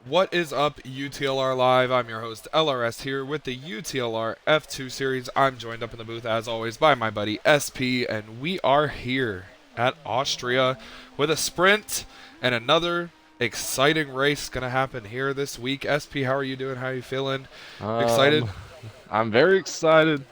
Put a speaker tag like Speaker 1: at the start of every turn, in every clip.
Speaker 1: What is up, UTLR Live? I'm your host, LRS, here with the UTLR F2 series. I'm joined up in the booth, as always, by my buddy SP, and we are here at Austria with a sprint and another exciting race going to happen here this week. SP, how are you doing? How are you feeling? Excited?
Speaker 2: Um, I'm very excited.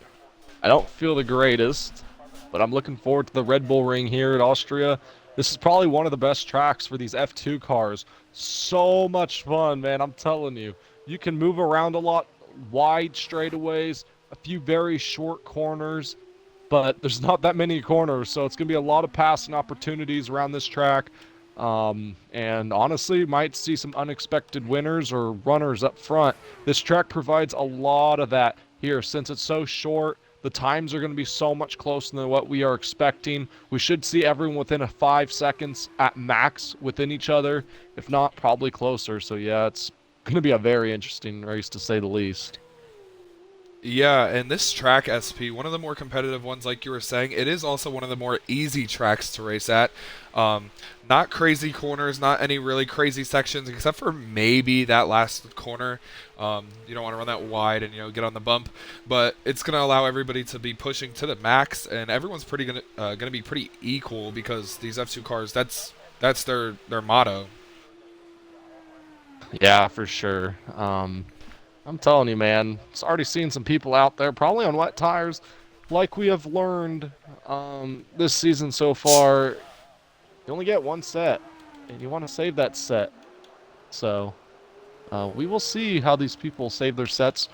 Speaker 2: I don't feel the greatest, but I'm looking forward to the Red Bull Ring here at Austria. This is probably one of the best tracks for these F2 cars. So much fun, man. I'm telling you. You can move around a lot, wide straightaways, a few very short corners, but there's not that many corners, so it's going to be a lot of passing opportunities around this track. And honestly, might see some unexpected winners or runners up front. This track provides a lot of that here since it's so short. The times are going to be so much closer than what we are expecting. We should see everyone within a 5 seconds at max within each other, if not probably closer. So yeah, it's going to be a very interesting race to say the least.
Speaker 1: Yeah, and this track, SP, one of the more competitive ones, like you were saying, it is also one of the more easy tracks to race at. Um, Not crazy corners, not any really crazy sections, except for maybe that last corner. You don't want to run that wide and get on the bump, but it's gonna allow everybody to be pushing to the max, and everyone's pretty gonna be pretty equal because these F2 cars, that's their motto.
Speaker 2: Yeah, for sure. I'm telling you, man, it's already seen some people out there, probably on wet tires, like we have learned this season so far. You only get one set, and you want to save that set. So we will see how these people save their sets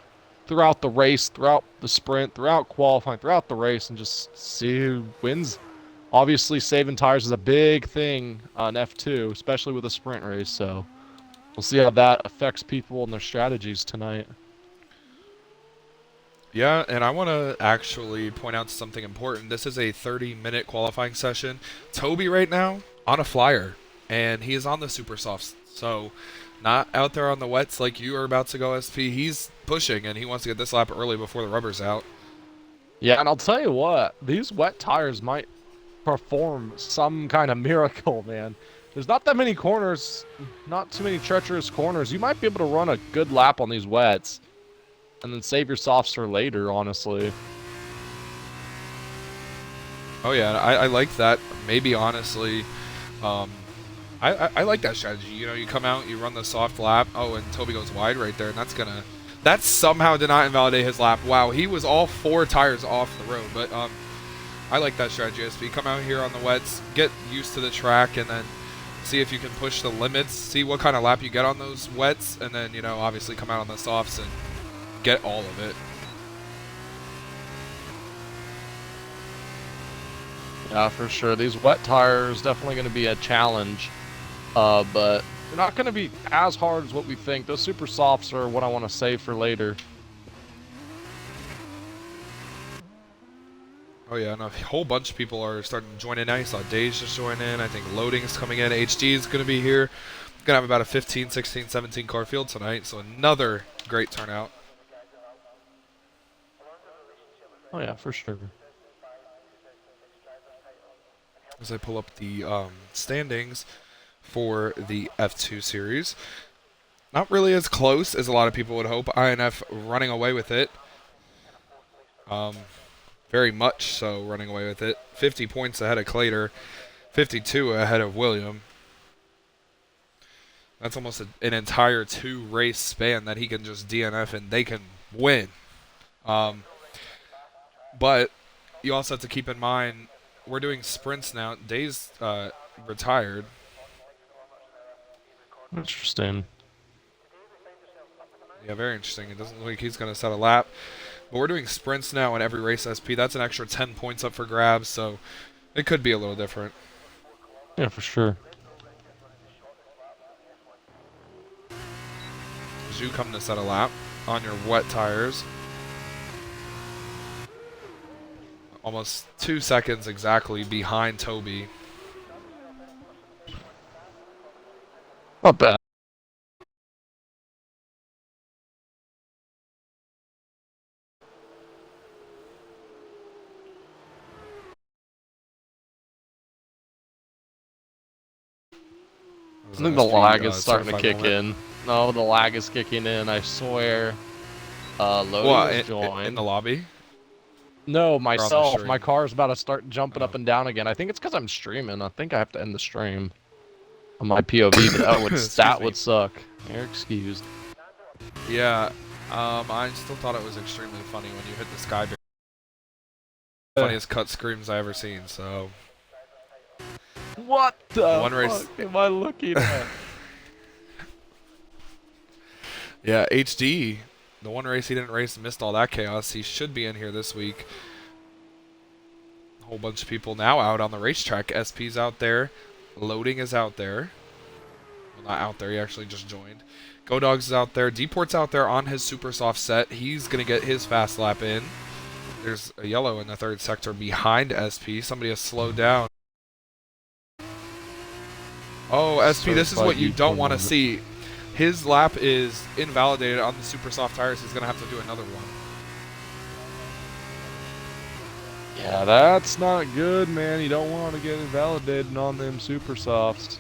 Speaker 2: throughout the race, throughout the sprint, throughout qualifying, throughout the race, and just see who wins. Obviously, saving tires is a big thing on F2, especially with a sprint race. So we'll see how that affects people and their strategies tonight.
Speaker 1: Yeah, and I want to actually point out something important. This is a 30-minute qualifying session. Toby right now on a flyer, and he is on the super softs. So, not out there on the wets like you are about to go, SP. He's pushing, and he wants to get this lap early before the rubber's out.
Speaker 2: Yeah, and I'll tell you what, these wet tires might perform some kind of miracle, man. There's not that many corners, not too many treacherous corners. You might be able to run a good lap on these wets and then save your softs for later, honestly.
Speaker 1: Oh yeah, I like that. Maybe honestly, um, I like that strategy. You come out, you run the soft lap. Oh, and Toby goes wide right there, and that somehow did not invalidate his lap. Wow, he was all four tires off the road, but I like that strategy, SP. Come out here on the wets, get used to the track, and then see if you can push the limits. See what kind of lap you get on those wets, and then obviously come out on the softs and get all of it.
Speaker 2: Yeah, for sure. These wet tires definitely going to be a challenge, but they're not going to be as hard as what we think. Those super softs are what I want to save for later.
Speaker 1: Oh yeah, and a whole bunch of people are starting to join in now. You saw Days just join in. I think Loading's coming in. HD is going to be here. Going to have about a 15, 16, 17 car field tonight, so another great turnout.
Speaker 2: Oh yeah, for sure.
Speaker 1: As I pull up the standings for the F2 series. Not really as close as a lot of people would hope. INF running away with it. Um, Very much so running away with it. 50 points ahead of Clater, 52 ahead of William. That's almost an entire two-race span that he can just DNF and they can win. Um, but you also have to keep in mind we're doing sprints now. Day's retired.
Speaker 2: Interesting.
Speaker 1: Yeah, very interesting. It doesn't look like he's going to set a lap. But we're doing sprints now in every race SP. That's an extra 10 points up for grabs, so it could be a little different.
Speaker 2: Yeah, for sure.
Speaker 1: Zhu coming to set a lap on your wet tires. Almost 2 seconds exactly behind Toby.
Speaker 2: Not bad. I think the
Speaker 1: SP
Speaker 2: lag is starting to
Speaker 1: certified
Speaker 2: kick
Speaker 1: moment.
Speaker 2: in. No, the lag is kicking in, I swear. Loading
Speaker 1: Well,
Speaker 2: is
Speaker 1: in the
Speaker 2: joined.
Speaker 1: lobby
Speaker 2: No,
Speaker 1: or on the
Speaker 2: myself. My
Speaker 1: stream?
Speaker 2: car's about to start jumping
Speaker 1: Oh.
Speaker 2: up and down again. I think it's because I'm streaming. I think I have to end the stream on my POV, but
Speaker 1: Excuse
Speaker 2: that
Speaker 1: me.
Speaker 2: would suck. You're excused.
Speaker 1: Yeah. I still thought it was extremely funny when you hit the sky barrier.
Speaker 2: Uh,
Speaker 1: Funniest cut screams I ever seen. So
Speaker 2: What
Speaker 1: the
Speaker 2: the
Speaker 1: one race.
Speaker 2: fuck am I looking at?
Speaker 1: Yeah, HD. The one race he didn't race missed all that chaos. He should be in here this week. A whole bunch of people now out on the racetrack. SP's out there. Loading is out there. Well, not out there. He actually just joined. Go Dogs is out there. Deport's out there on his super soft set. He's going to get his fast lap in. There's a yellow in the third sector behind SP. Somebody has slowed down. Oh, SP, this is what you don't want to see. His lap is invalidated on the super soft tires. He's going to have to do another one.
Speaker 2: Yeah, that's not good, man. You don't want to get invalidated on them super softs.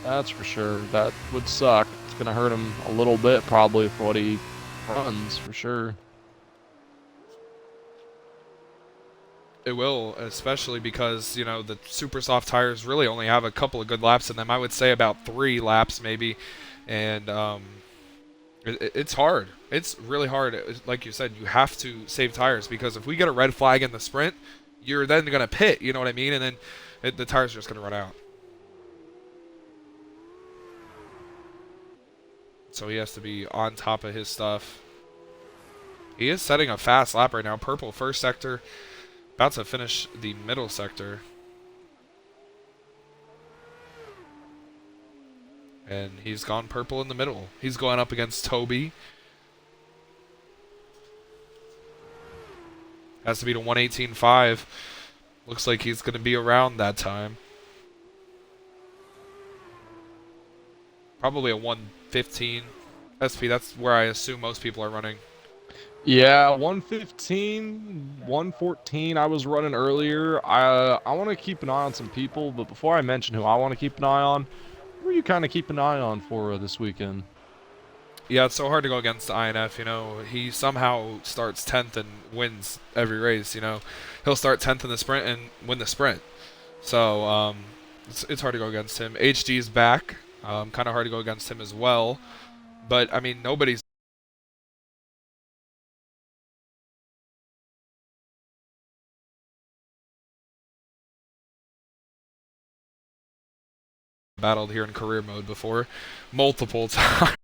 Speaker 2: That's for sure. That would suck. It's gonna hurt him a little bit, probably, for what he runs, for sure.
Speaker 1: It will, especially because, you know, the super soft tires really only have a couple of good laps in them. I would say about 3 laps maybe. And it's hard. It's really hard. Like you said, you have to save tires because if we get a red flag in the sprint, you're then going to pit, you know what I mean? And then the tires are just going to run out. So he has to be on top of his stuff. He is setting a fast lap right now. Purple first sector. About to finish the middle sector. And he's gone purple in the middle. He's going up against Toby. Has to be to 118.5. Looks like he's going to be around that time. Probably a 115. SP, that's where I assume most people are running.
Speaker 2: Yeah, 115, 114 I was running earlier. I want to keep an eye on some people, but before I mention who I want to keep an eye on, who are you kind of keep an eye on for this weekend?
Speaker 1: Yeah, it's so hard to go against the INF, you know. He somehow starts 10th and wins every race, you know. He'll start 10th in the sprint and win the sprint. So, it's hard to go against him. HD's back. Kind of hard to go against him as well. But, I mean, nobody's battled here in career mode before. Multiple times.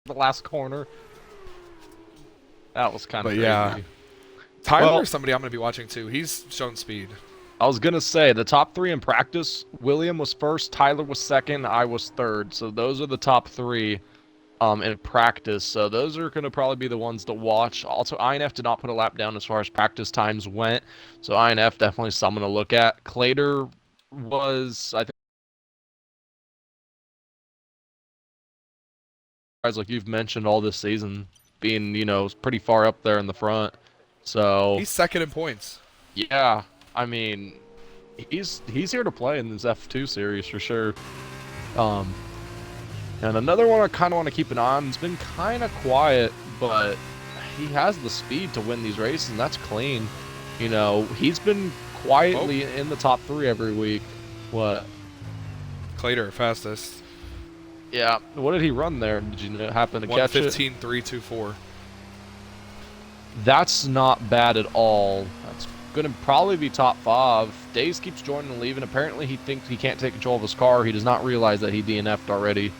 Speaker 2: The last corner. That was kind of
Speaker 1: But
Speaker 2: crazy.
Speaker 1: yeah. Tyler
Speaker 2: Well,
Speaker 1: is somebody I'm going to be watching too. He's shown speed.
Speaker 2: I was gonna say the top 3 in practice. William was first, Tyler was second, I was third. So those are the top 3 in practice. So those are gonna probably be the ones to watch. Also, INF did not put a lap down as far as practice times went. So INF definitely someone to look at. Clader was, I think, guys like you've mentioned all this season, being pretty far up there in the front. So
Speaker 1: He's second in points.
Speaker 2: yeah, I mean, he's here to play in this F2 series for sure. And another one I kind of want to keep an eye on. It's been kind of quiet, but he has the speed to win these races, and that's clean. You know, he's been quietly in the top 3 every week. What?
Speaker 1: Clader, fastest.
Speaker 2: Yeah. What did he run there? Did you happen to catch it?
Speaker 1: 1:15.324.
Speaker 2: That's not bad at all. That's going to probably be top 5. Days keeps joining and leaving. Apparently, he thinks he can't take control of his car. He does not realize that he DNF'd already.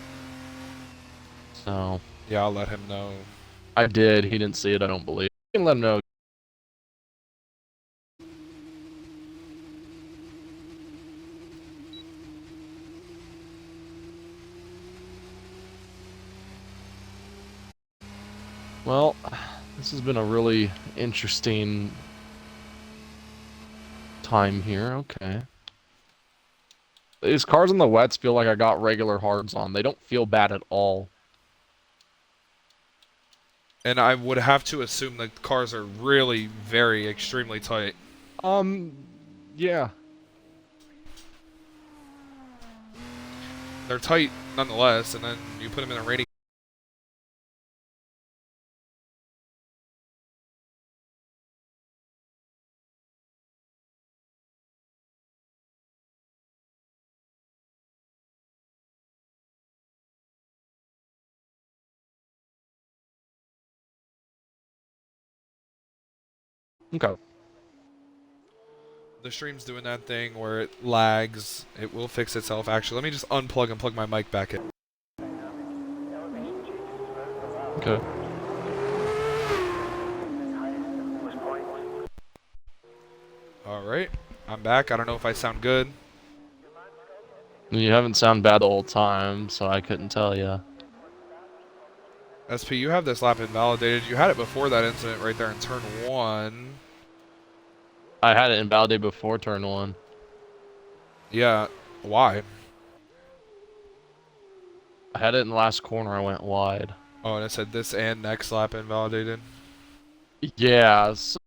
Speaker 2: So,
Speaker 1: Yeah, I'll let him know.
Speaker 2: I did. He didn't see it, I don't believe. You can let him know. Well, this has been a really interesting time here. Okay. These cars on the wets feel like I got regular hards on. They don't feel bad at all.
Speaker 1: And I would have to assume the cars are really very extremely tight.
Speaker 2: Yeah.
Speaker 1: they're tight nonetheless, and then you put them in a rainy.
Speaker 2: Okay.
Speaker 1: The stream's doing that thing where it lags. It will fix itself. Actually, let me just unplug and plug my mic back in.
Speaker 2: Okay.
Speaker 1: All right, I'm back. I don't know if I sound good.
Speaker 2: You haven't sound bad the whole time, so I couldn't tell you.
Speaker 1: SP, you have this lap invalidated. You had it before that incident right there in turn 1.
Speaker 2: I had it invalidated before turn 1.
Speaker 1: Yeah, why?
Speaker 2: I had it in the last corner. I went wide.
Speaker 1: Oh, and it said this and next lap invalidated.
Speaker 2: Yeah. So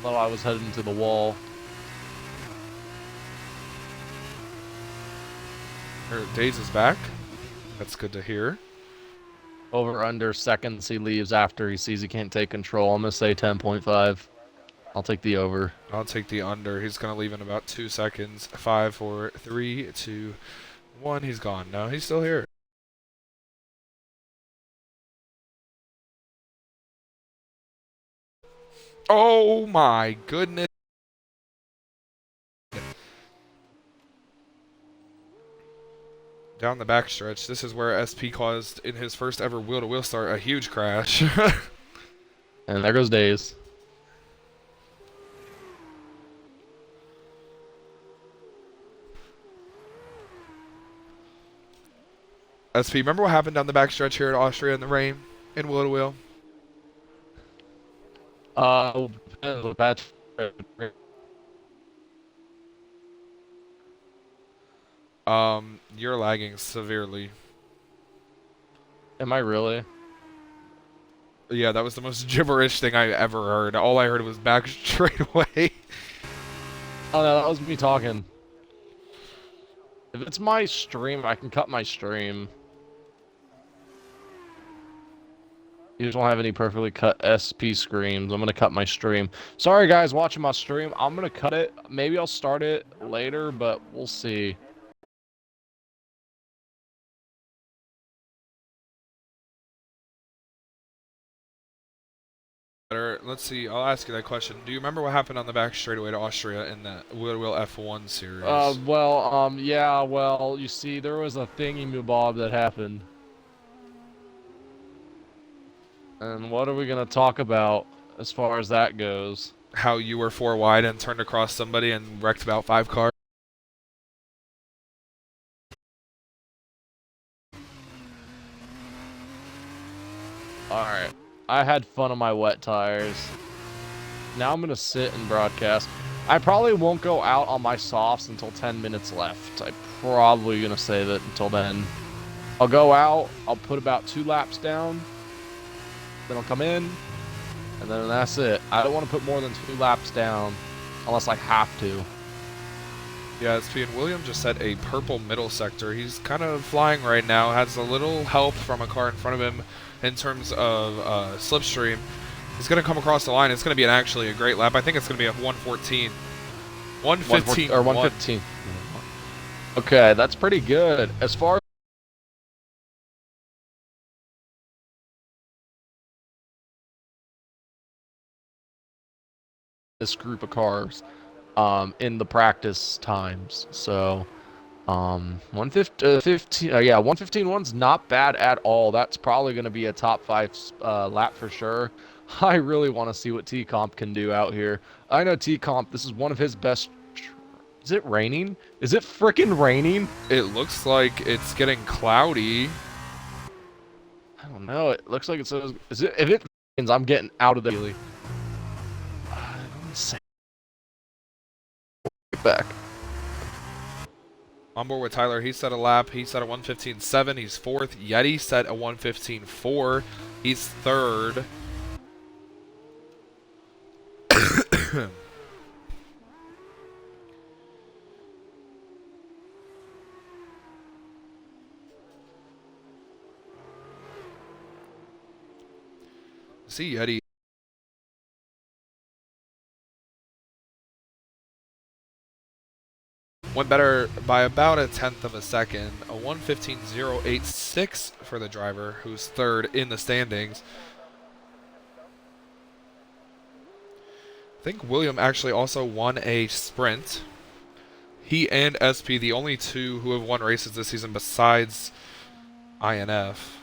Speaker 2: thought I was heading to the wall.
Speaker 1: Days is back. That's good to hear.
Speaker 2: Over under seconds he leaves after he sees he can't take control. I'm gonna say 10.5. I'll take the over.
Speaker 1: I'll take the under. He's going to leave in about 2 seconds. 5, 4, 3, 2, 1. He's gone. No, he's still here. Oh my goodness. Down the backstretch. This is where SP caused, in his first ever wheel-to-wheel start, a huge crash.
Speaker 2: And there goes Days.
Speaker 1: SP, remember what happened down the backstretch here at Austria in the rain? In wheel-to-wheel?
Speaker 2: Bad.
Speaker 1: You're lagging severely.
Speaker 2: Am I really?
Speaker 1: Yeah, that was the most gibberish thing I ever heard. All I heard was back straightaway.
Speaker 2: Oh no, that was me talking. If it's my stream, I can cut my stream. You just won't have any perfectly cut SP screams. I'm gonna cut my stream. Sorry guys watching my stream. I'm gonna cut it. Maybe I'll start it later, but we'll see.
Speaker 1: Let's see, I'll ask you that question. Do you remember what happened on the back straightaway to Austria in the wheel-to-wheel F1 series?
Speaker 2: Yeah, well, you see, there was a thingy-mabob that happened. And what are we gonna talk about as far as that goes?
Speaker 1: How you were 4 wide and turned across somebody and wrecked about 5 cars?
Speaker 2: Alright. I had fun on my wet tires. Now I'm gonna sit and broadcast. I probably won't go out on my softs until 10 minutes left. I'm probably gonna save it until then. I'll go out, I'll put about 2 laps down, then I'll come in, and then that's it. I don't want to put more than 2 laps down unless I have to.
Speaker 1: Yeah, SP and William just set a purple middle sector. He's kind of flying right now, has a little help from a car in front of him in terms of slipstream. He's going to come across the line. It's going to be actually a great lap. I think it's going to be a 114. 115.
Speaker 2: Or 115. Okay, that's pretty good. As far as this group of cars in the practice times. So 115 yeah, 115.1's not bad at all. That's probably going to be a top 5 lap for sure. I really want to see what T-Comp can do out here. I know T-Comp, this is one of his best. Is it raining? Is it frickin' raining?
Speaker 1: It looks like it's getting cloudy.
Speaker 2: I don't know. It looks like it says. Is it? If it rains, I'm getting out of the. Let me say back.
Speaker 1: On board with Tyler. He set a lap. He set a 1:15.7. He's fourth. Yeti set a 1:15.4. He's third. See Yeti. Went better by about a tenth of a second. A 1:15.086 for the driver, who's third in the standings. I think William actually also won a sprint. He and SP, the only two who have won races this season besides INF.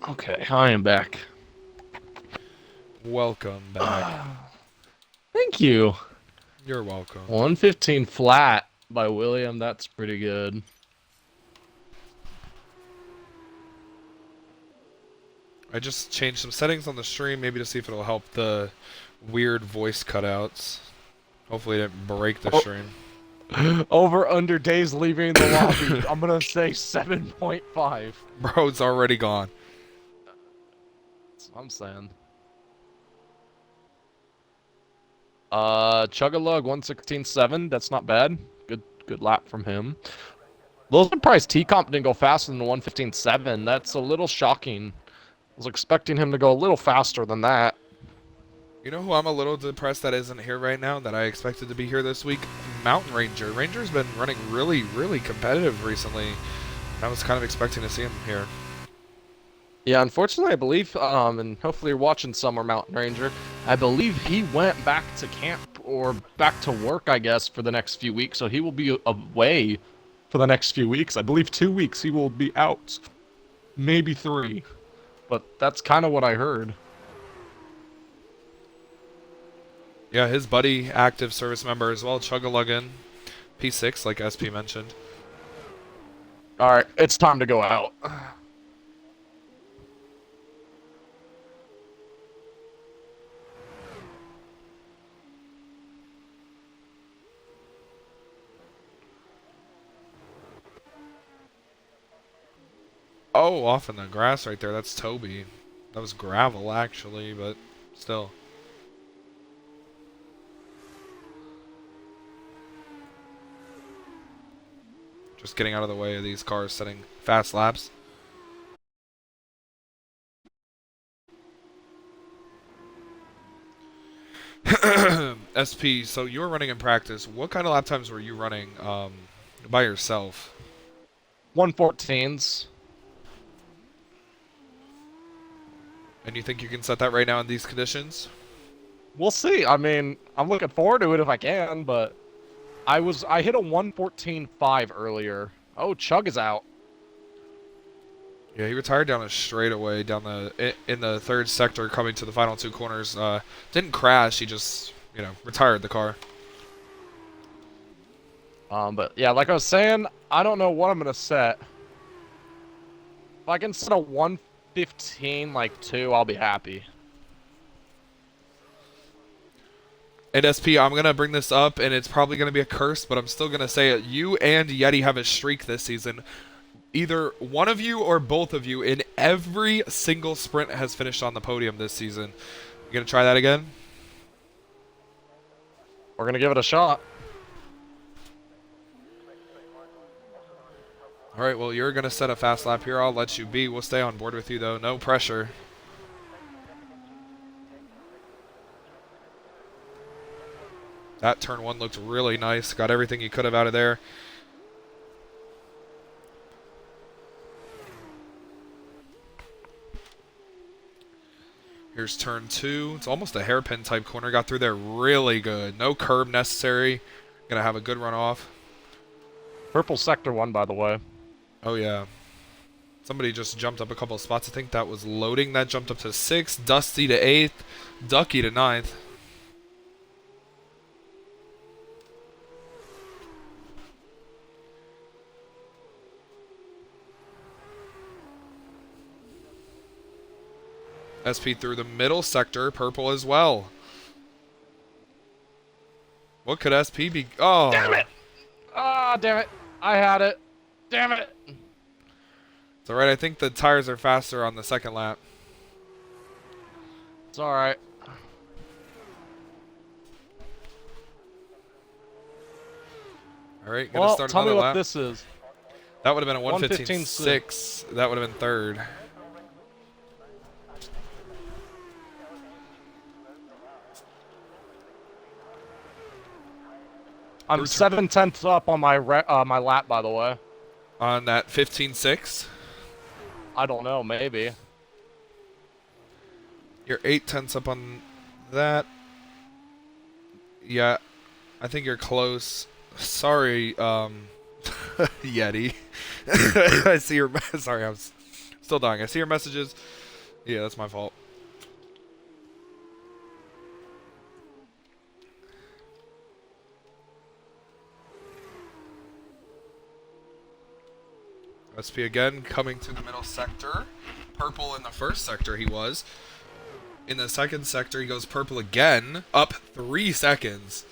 Speaker 2: Okay, I am back.
Speaker 1: Welcome back.
Speaker 2: Thank you.
Speaker 1: You're welcome.
Speaker 2: 115 flat by William. That's pretty good.
Speaker 1: I just changed some settings on the stream, maybe to see if it'll help the weird voice cutouts. Hopefully it didn't break the stream.
Speaker 2: Over under days leaving the lobby. I'm gonna say 7.5.
Speaker 1: Bro, it's already gone.
Speaker 2: That's what I'm saying. Chug-a-lug 116.7. That's not bad. Good lap from him. Little surprised T-Comp didn't go faster than 115.7. That's a little shocking. I was expecting him to go a little faster than that.
Speaker 1: You know who I'm a little depressed that isn't here right now, that I expected to be here this week? Mountain Ranger. Ranger's been running really, really competitive recently. I was kind of expecting to see him here.
Speaker 2: Yeah, unfortunately, I believe, and hopefully you're watching Summer Mountain Ranger, I believe he went back to camp, or back to work, I guess, for the next few weeks, so he will be away for the next few weeks. I believe 2 weeks he will be out. Maybe 3. But that's kind of what I heard.
Speaker 1: Yeah, his buddy, active service member as well, Chug-a-Luggin, P6, like SP mentioned.
Speaker 2: Alright, it's time to go out.
Speaker 1: Oh, off in the grass right there, that's Toby. That was gravel, actually, but still. Just getting out of the way of these cars setting fast laps. SP, so you were running in practice. What kind of lap times were you running by yourself?
Speaker 2: 114s.
Speaker 1: And you think you can set that right now in these conditions?
Speaker 2: We'll see. I mean, I'm looking forward to it if I can, but I hit a 114.5 earlier. Oh, Chug is out.
Speaker 1: Yeah, he retired down a straightaway down in the third sector, coming to the final 2 corners. Didn't crash. He just retired the car.
Speaker 2: But yeah, like I was saying, I don't know what I'm gonna set. If I can set a 115 like 2, I'll be happy.
Speaker 1: And SP, I'm going to bring this up, and it's probably going to be a curse, but I'm still going to say it. You and Yeti have a streak this season. Either one of you or both of you in every single sprint has finished on the podium this season. You going to try that again?
Speaker 2: We're gonna give it a shot.
Speaker 1: All right, well, you're going to set a fast lap here. I'll let you be. We'll stay on board with you, though. No pressure. That turn 1 looked really nice. Got everything you could have out of there. Here's turn 2. It's almost a hairpin type corner. Got through there really good. No curb necessary. Gonna have a good run off.
Speaker 2: Purple sector 1, by the way.
Speaker 1: Oh yeah. Somebody just jumped up a couple of spots. I think that was Loading. That jumped up to 6th. Dusty to 8th. Ducky to 9th. SP through the middle sector, purple as well. What could SP be? Oh.
Speaker 2: Damn it! Ah, damn it. I had it. Damn it.
Speaker 1: It's alright, I think the tires are faster on the second lap.
Speaker 2: It's alright.
Speaker 1: Alright, gonna
Speaker 2: Well,
Speaker 1: start
Speaker 2: tell me
Speaker 1: another
Speaker 2: what
Speaker 1: lap.
Speaker 2: this is.
Speaker 1: That would have been a 1:15.6.
Speaker 2: 1:15.6.
Speaker 1: That would have been third.
Speaker 2: I'm 7/10 up on my my lap, by the way.
Speaker 1: On that 15.6.
Speaker 2: I don't know, maybe.
Speaker 1: You're 8/10 up on that. Yeah, I think you're close. Sorry, Yeti. I see your. Sorry, I'm still dying. I see your messages. Yeah, that's my fault. SP again coming to the middle sector. Purple in the first sector he was. In the second sector he goes purple again. Up 3 seconds.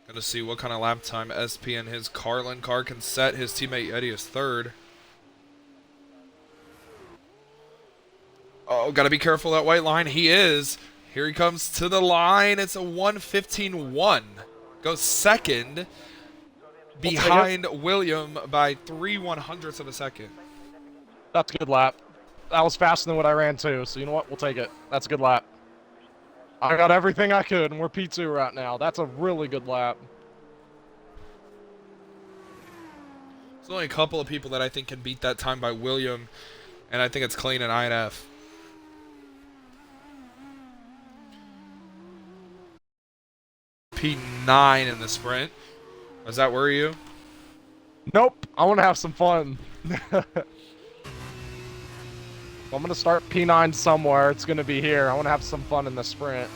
Speaker 1: Gonna see what kind of lap time SP and his Carlin car can set. His teammate Eddie is third. Oh, gotta be careful that white line. He is. Here he comes to the line. It's a 1:15.1. Goes second behind William by 3/100ths of a second.
Speaker 2: That's a good lap. That was faster than what I ran too, so you know what? We'll take it. That's a good lap. I got everything I could, and we're P2 right now. That's a really good lap.
Speaker 1: There's only a couple of people that I think can beat that time by William, and I think it's Clean and INF. P9 in the sprint. Does that worry you?
Speaker 2: Nope. I want to have some fun. I'm going to start P9 somewhere. It's going to be here. I want to have some fun in the sprint.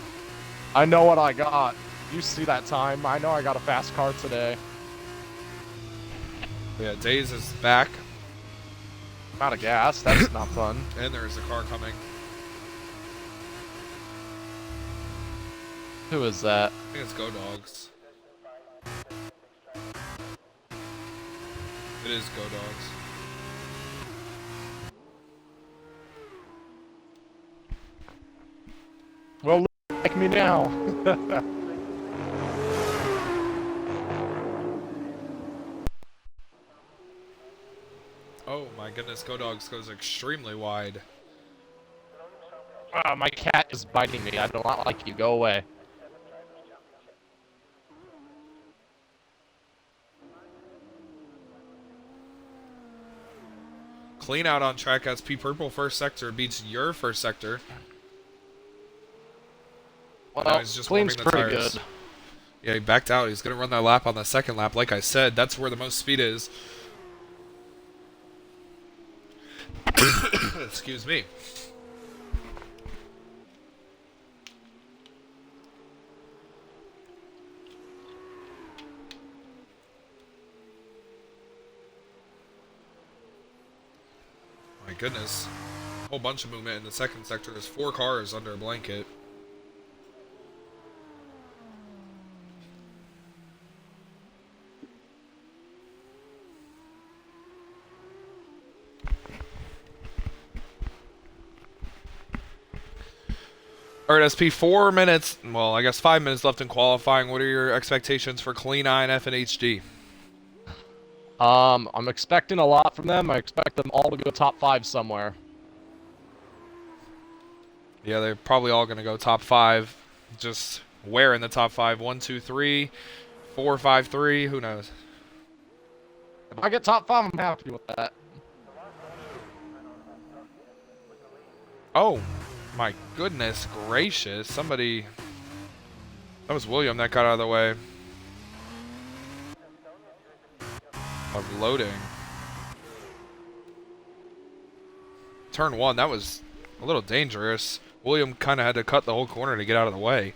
Speaker 2: I know what I got. You see that time. I know I got a fast car today.
Speaker 1: Yeah, Days is back.
Speaker 2: I'm out of gas. That's not fun.
Speaker 1: And there's a car coming.
Speaker 2: Who is that?
Speaker 1: I think it's Go Dogs. It is Go Dogs.
Speaker 2: Well, like me now.
Speaker 1: Oh my goodness, Go Dogs goes extremely wide.
Speaker 2: My cat is biting me. I do not like you. Go away.
Speaker 1: Clean out on track SP Purple first sector beats your first sector.
Speaker 2: Well,
Speaker 1: now he's just
Speaker 2: Clean's
Speaker 1: warming the
Speaker 2: pretty
Speaker 1: tires.
Speaker 2: good.
Speaker 1: Yeah, he backed out. He's going to run that lap on the second lap. Like I said, that's where the most speed is. Excuse me. My goodness. A whole bunch of movement in the second sector. There's 4 cars under a blanket. Alright, SP, 4 minutes, well, I guess 5 minutes left in qualifying. What are your expectations for Clean, INF, and HD?
Speaker 2: I'm expecting a lot from them. I expect them all to go top 5 somewhere.
Speaker 1: Yeah, they're probably all going to go top 5. Just where in the top 5? 1, 2, 3, 4, 5, 3, who knows?
Speaker 2: If I get top 5, I'm happy with that.
Speaker 1: Oh, my goodness gracious. Somebody... That was William that got out of the way. Of loading. Turn 1, that was a little dangerous. William kind of had to cut the whole corner to get out of the way.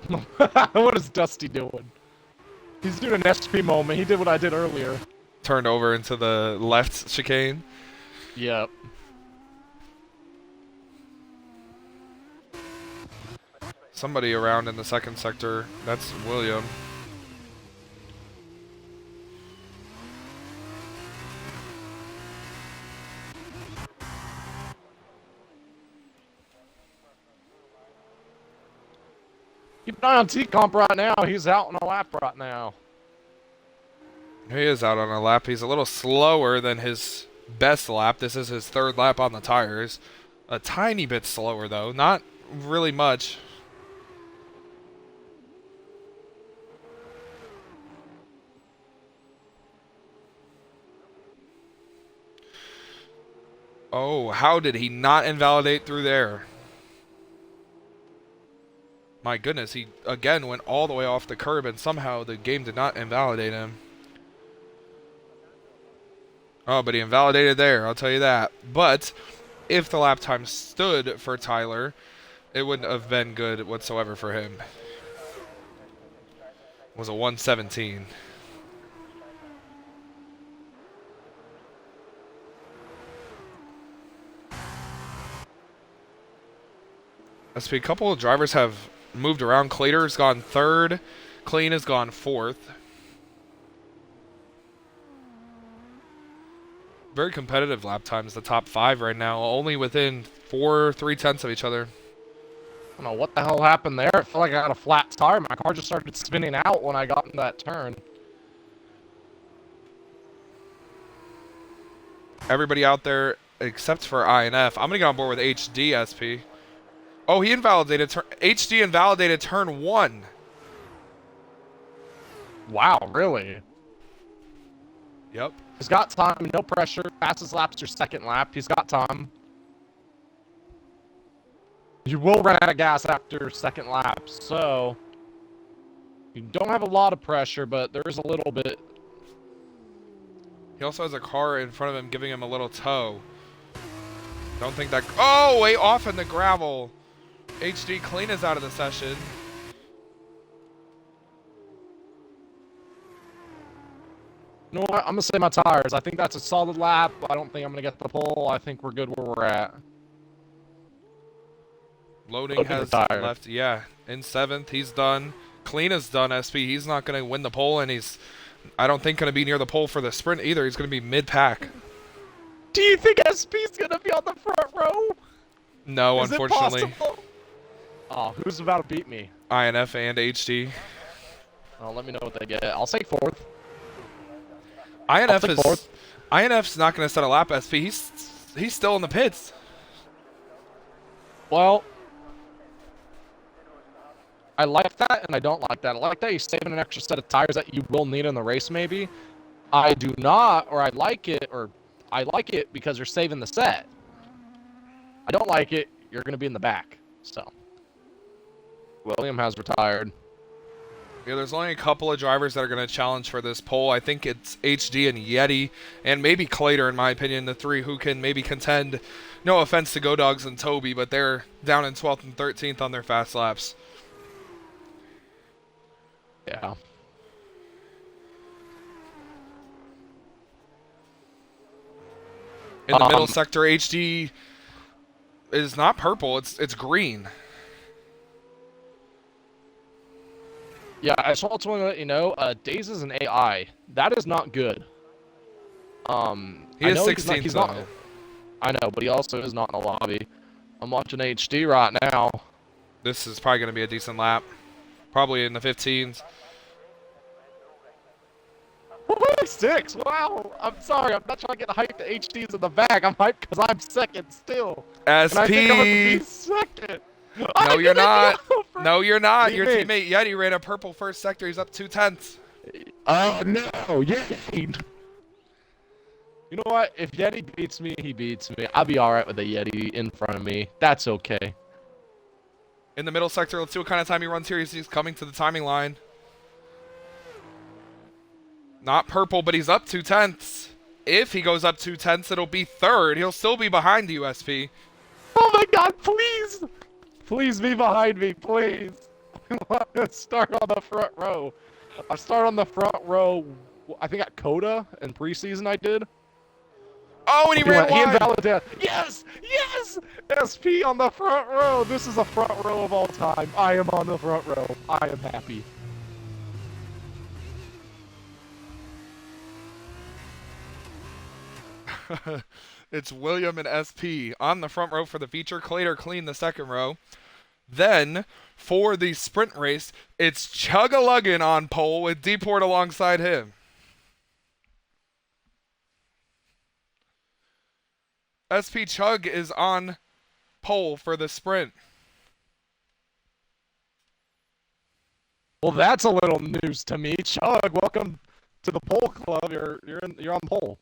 Speaker 2: What is Dusty doing? He's doing an SP moment. He did what I did earlier.
Speaker 1: Turned over into the left chicane.
Speaker 2: Yep.
Speaker 1: Somebody around in the second sector. That's William.
Speaker 2: Keep an eye on T-Comp right now. He's out on a lap right now.
Speaker 1: He is out on a lap. He's a little slower than his best lap. This is his third lap on the tires. A tiny bit slower, though. Not really much. Oh, how did he not invalidate through there? My goodness, he again went all the way off the curb and somehow the game did not invalidate him. Oh, but he invalidated there, I'll tell you that. But if the lap time stood for Tyler, it wouldn't have been good whatsoever for him. It was a 1:17. SP, a couple of drivers have moved around. Clater's gone third. Clean has gone fourth. Very competitive lap times, the top 5 right now, only within 3/10 of each other.
Speaker 2: I don't know what the hell happened there. I feel like I got a flat tire. My car just started spinning out when I got in that turn.
Speaker 1: Everybody out there except for INF. I'm going to get on board with HD, SP. Oh, he invalidated HD invalidated turn 1.
Speaker 2: Wow, really?
Speaker 1: Yep.
Speaker 2: He's got time, no pressure. Fastest lap's your second lap. He's got time. You will run out of gas after second lap, so you don't have a lot of pressure, but there is a little bit.
Speaker 1: He also has a car in front of him giving him a little tow. Don't think that... Oh, way off in the gravel. HD Clean is out of the session.
Speaker 2: You know what? I'm going to say my tires. I think that's a solid lap. I don't think I'm going to get the pole. I think we're good where we're at.
Speaker 1: Loading has
Speaker 2: retired.
Speaker 1: left. Yeah, in 7th. He's done. Clean is done, SP. He's not going to win the pole, and he's, I don't think, going to be near the pole for the sprint either. He's going to be mid-pack.
Speaker 2: Do you think SP's going to be on the front row?
Speaker 1: No,
Speaker 2: Is
Speaker 1: unfortunately.
Speaker 2: it possible? Oh, who's about to beat me?
Speaker 1: INF and HD.
Speaker 2: Oh, let me know what they get. I'll say 4th.
Speaker 1: INF
Speaker 2: take
Speaker 1: is...
Speaker 2: fourth.
Speaker 1: INF's not going to set a lap, SP. He's still in the pits.
Speaker 2: Well, I like that and I don't like that. I like that he's saving an extra set of tires that you will need in the race, maybe. I do not, or I like it because you're saving the set. I don't like it, you're going to be in the back. So, William has retired.
Speaker 1: Yeah, there's only a couple of drivers that are going to challenge for this pole. I think it's HD and Yeti, and maybe Clater, in my opinion, the 3 who can maybe contend. No offense to Go Dogs and Toby, but they're down in 12th and 13th on their fast laps.
Speaker 2: Yeah.
Speaker 1: In the middle sector, HD is not purple, it's green.
Speaker 2: Yeah, I just want to let you know, Daze is an AI. That is not good.
Speaker 1: He is 16th, though.
Speaker 2: I know, but he also is not in the lobby. I'm watching HD right now.
Speaker 1: This is probably going to be a decent lap. Probably in the 15s.
Speaker 2: 6. Wow. I'm sorry. I'm not trying to get hyped. The HD's in the back. I'm hyped because I'm second still.
Speaker 1: SP.
Speaker 2: And I think I'm going to be second.
Speaker 1: No, you're not. No, you're not.
Speaker 2: Beat
Speaker 1: Your
Speaker 2: me.
Speaker 1: teammate Yeti ran a purple first sector. He's up 2/10.
Speaker 2: Oh, no. Yeti. You know what? If Yeti beats me, he beats me. I'll be all right with the Yeti in front of me. That's okay.
Speaker 1: In the middle sector, let's see what kind of time he runs here. He's coming to the timing line. Not purple, but he's up 2/10. If he goes up 2/10, it'll be third. He'll still be behind the USP.
Speaker 2: Oh, my God. Please. Please be behind me. Please. Start on the front row. I start on the front row. I think at Coda in preseason I did.
Speaker 1: Oh, and he ran
Speaker 2: He
Speaker 1: wide.
Speaker 2: invalidated. Yes, yes. SP on the front row. This is the front row of all time. I am on the front row. I am happy.
Speaker 1: It's William and SP on the front row for the feature. Clater clean the second row. Then, for the sprint race, it's Chug-a-Luggin on pole with Deport alongside him. SP Chug is on pole for the sprint.
Speaker 2: Well, that's a little news to me. Chug, welcome to the pole club. You're on pole.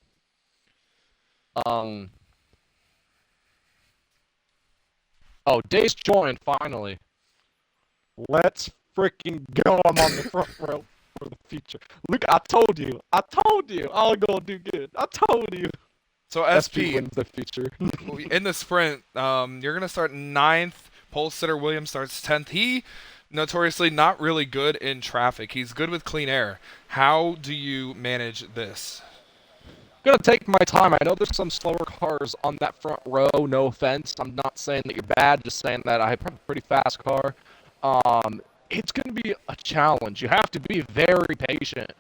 Speaker 2: Oh, Days joined finally. Let's freaking go! I'm on the front row for the feature. Look, I told you. I'll go do good. I told you.
Speaker 1: So
Speaker 2: SP wins the feature.
Speaker 1: in the sprint, you're gonna start 9th. Pole sitter Williams starts 10th. He notoriously not really good in traffic. He's good with clean air. How do you manage this?
Speaker 2: I'm gonna take my time. I know there's some slower cars on that front row. No offense. I'm not saying that you're bad. Just saying that I have a pretty fast car. It's gonna be a challenge. You have to be very patient.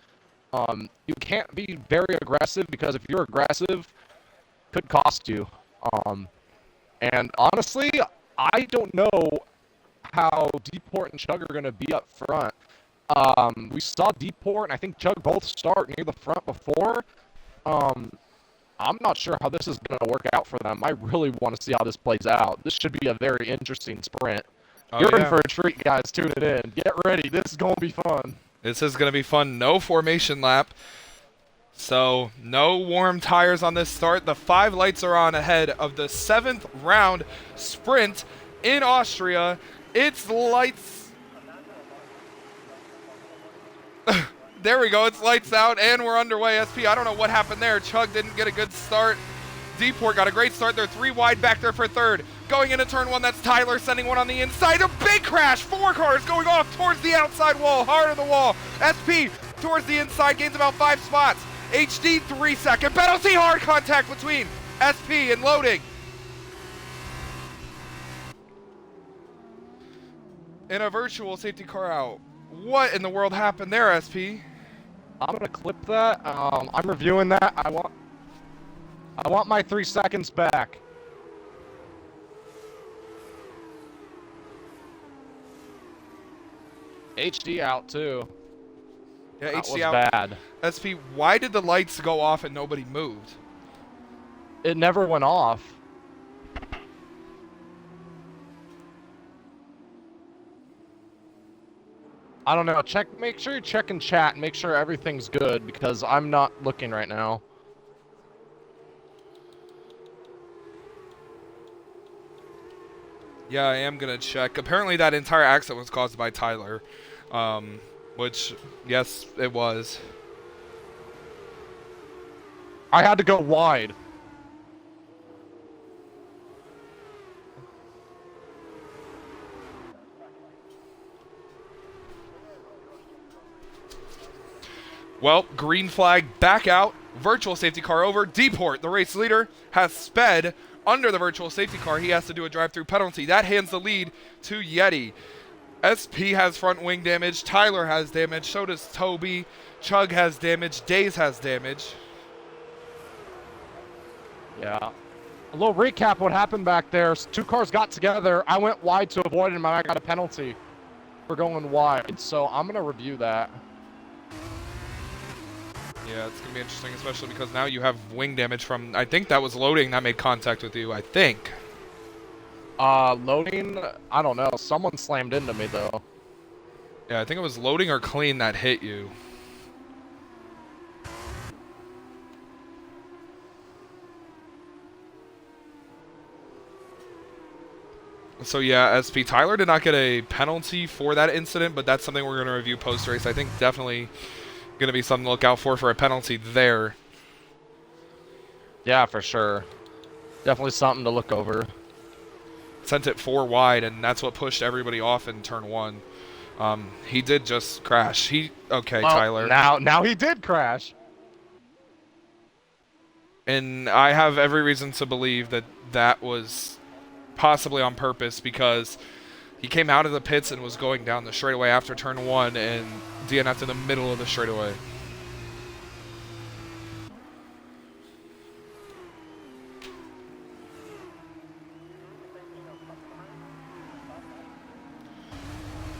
Speaker 2: You can't be very aggressive because if you're aggressive, it could cost you. And honestly, I don't know how Deport and Chug are gonna be up front. We saw Deport and I think Chug both start near the front before. I'm not sure how this is going to work out for them. I really want to see how this plays out. This should be a very interesting sprint. You're in for a treat, guys. Tune it in. Get ready. This is going to be fun.
Speaker 1: This is going to be fun. No formation lap. So, no warm tires on this start. The 5 lights are on ahead of the 7th round sprint in Austria. It's lights. There we go. It's lights out, and we're underway. SP, I don't know what happened there. Chug didn't get a good start. Deport got a great start. They're 3 wide back there for 3rd. Going into turn 1, that's Tyler sending one on the inside. A big crash. 4 cars going off towards the outside wall, hard of the wall. SP towards the inside, gains about 5 spots. HD 3-second penalty. Hard contact between SP and loading. And a virtual safety car out. What in the world happened there, SP?
Speaker 2: I'm gonna clip that. I'm reviewing that. I want my 3 seconds back. HD out too.
Speaker 1: Yeah,
Speaker 2: that
Speaker 1: HD
Speaker 2: was
Speaker 1: out.
Speaker 2: bad.
Speaker 1: SP, why did the lights go off and nobody moved?
Speaker 2: It never went off. I don't know. Make sure you check in chat and make sure everything's good because I'm not looking right now.
Speaker 1: Yeah, I am gonna check. Apparently that entire accident was caused by Tyler. Which, yes, it was.
Speaker 2: I had to go wide.
Speaker 1: Well, green flag back out. Virtual safety car over. Deport, the race leader, has sped under the virtual safety car. He has to do a drive-through penalty. That hands the lead to Yeti. SP has front wing damage. Tyler has damage. So does Toby. Chug has damage. Days has damage.
Speaker 2: Yeah. A little recap what happened back there. 2 cars got together. I went wide to avoid him and I got a penalty for going wide. So I'm going to review that.
Speaker 1: Yeah, it's going to be interesting, especially because now you have wing damage from, I think that was loading that made contact with you, I think.
Speaker 2: Loading? I don't know. Someone slammed into me, though.
Speaker 1: Yeah, I think it was loading or clean that hit you. So yeah, SP Tyler did not get a penalty for that incident, but that's something we're going to review post-race. I think definitely going to be something to look out for a penalty there.
Speaker 2: Yeah, for sure. Definitely something to look over.
Speaker 1: Sent it 4 wide, and that's what pushed everybody off in turn 1. He did just crash. Okay,
Speaker 2: Well,
Speaker 1: Tyler.
Speaker 2: now he did crash.
Speaker 1: And I have every reason to believe that that was possibly on purpose because he came out of the pits and was going down the straightaway after turn 1 and DNF'd in the middle of the straightaway.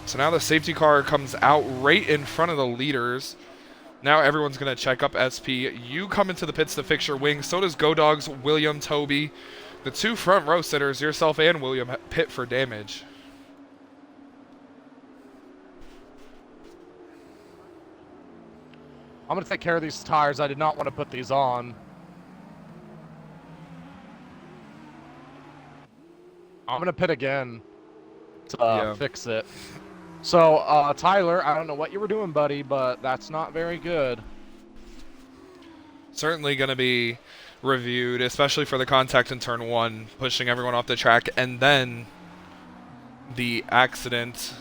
Speaker 1: So now the safety car comes out right in front of the leaders. Now everyone's going to check up SP. You come into the pits to fix your wing. So does Go Dogs, William, Toby. The 2 front row sitters, yourself and William, pit for damage.
Speaker 2: I'm going to take care of these tires. I did not want to put these on. I'm going to pit again to fix it. So, Tyler, I don't know what you were doing, buddy, but that's not very good.
Speaker 1: Certainly going to be reviewed, especially for the contact in turn 1, pushing everyone off the track, and then the accident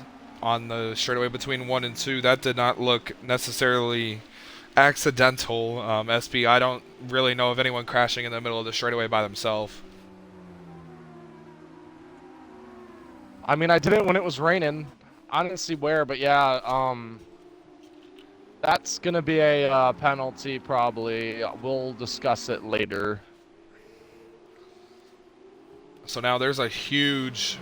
Speaker 1: on the straightaway between 1 and 2. That did not look necessarily accidental. SP, I don't really know of anyone crashing in the middle of the straightaway by themselves.
Speaker 2: I mean, I did it when it was raining. I didn't see where, but yeah, that's gonna be a penalty probably. We'll discuss it later.
Speaker 1: So now there's a huge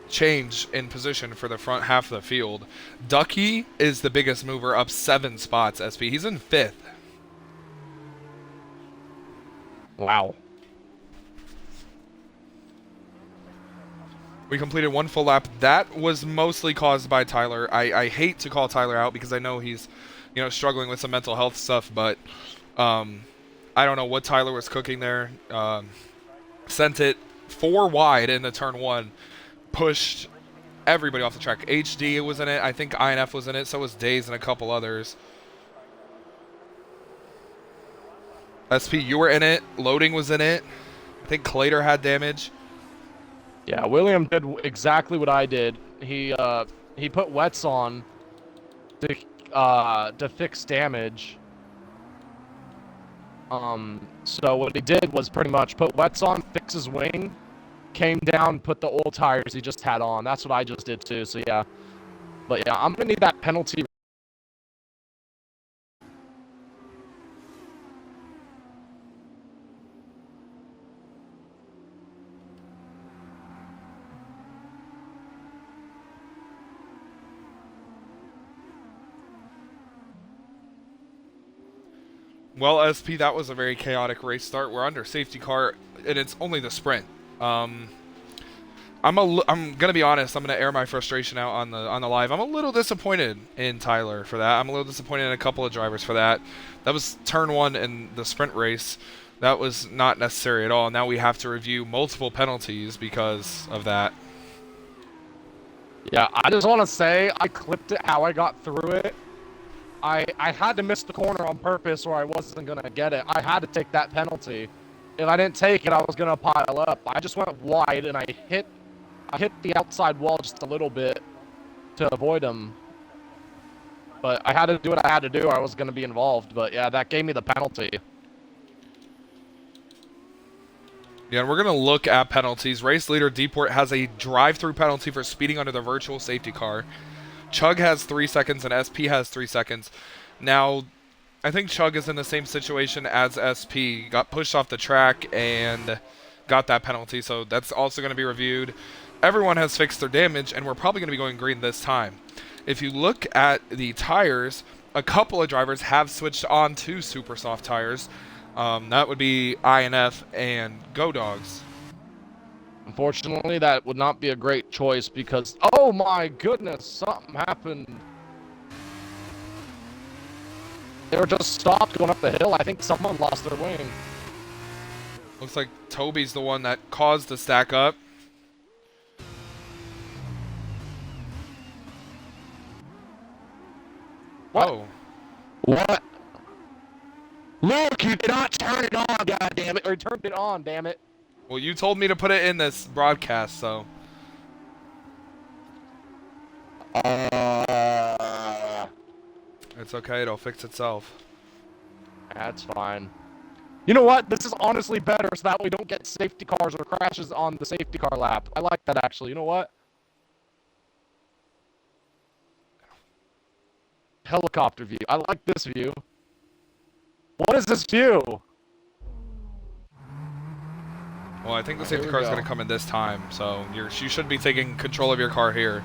Speaker 1: change in position for the front half of the field. Ducky is the biggest mover, up 7 spots, SP. He's in 5th.
Speaker 2: Wow.
Speaker 1: We completed 1 full lap. That was mostly caused by Tyler. I hate to call Tyler out because I know he's, struggling with some mental health stuff, but I don't know what Tyler was cooking there. Sent it 4 wide into turn 1, pushed everybody off the track. HD was in it. I think INF was in it. So was Days and a couple others. SP, you were in it. Loading was in it. I think Clater had damage.
Speaker 2: Yeah, William did exactly what I did. He put wets on to fix damage. So what he did was pretty much put wets on, fix his wing, came down, put the old tires he just had on. That's what I just did too. So yeah, but yeah, I'm gonna need that penalty.
Speaker 1: Well, SP, that was a very chaotic race start. We're under safety car, and it's only the sprint. I'm gonna be honest. I'm gonna air my frustration out on the live. I'm a little disappointed in Tyler for that. I'm a little disappointed in a couple of drivers for that. That was turn 1 in the sprint race. That was not necessary at all. Now we have to review multiple penalties because of that.
Speaker 2: Yeah, I just want to say I clipped it how I got through it. I had to miss the corner on purpose or I wasn't going to get it. I had to take that penalty. If I didn't take it, I was going to pile up. I just went wide and I hit the outside wall just a little bit to avoid him. But I had to do what I had to do or I was going to be involved. But yeah, that gave me the penalty.
Speaker 1: Yeah, and we're going to look at penalties. Race leader Deeport has a drive-through penalty for speeding under the virtual safety car. Chug has 3 seconds and SP has 3 seconds. Now, I think Chug is in the same situation as SP. Got pushed off the track and got that penalty, so that's also going to be reviewed. Everyone has fixed their damage, and we're probably going to be going green this time. If you look at the tires, a couple of drivers have switched on to super soft tires. That would be INF and Go Dogs.
Speaker 2: Unfortunately, that would not be a great choice because, oh my goodness, something happened. They were just stopped going up the hill. I think someone lost their wing.
Speaker 1: Looks like Toby's the one that caused the stack up.
Speaker 2: What?
Speaker 1: Oh.
Speaker 2: What? Look, you did not turn it on, goddammit. Or you turned it on, damn it.
Speaker 1: Well, you told me to put it in this broadcast, so. It's okay, it'll fix itself.
Speaker 2: That's fine. You know what? This is honestly better so that we don't get safety cars or crashes on the safety car lap. I like that, actually. You know what? Helicopter view. I like this view. What is this view?
Speaker 1: Well, I think the safety car is going to come in this time, so you should be taking control of your car here.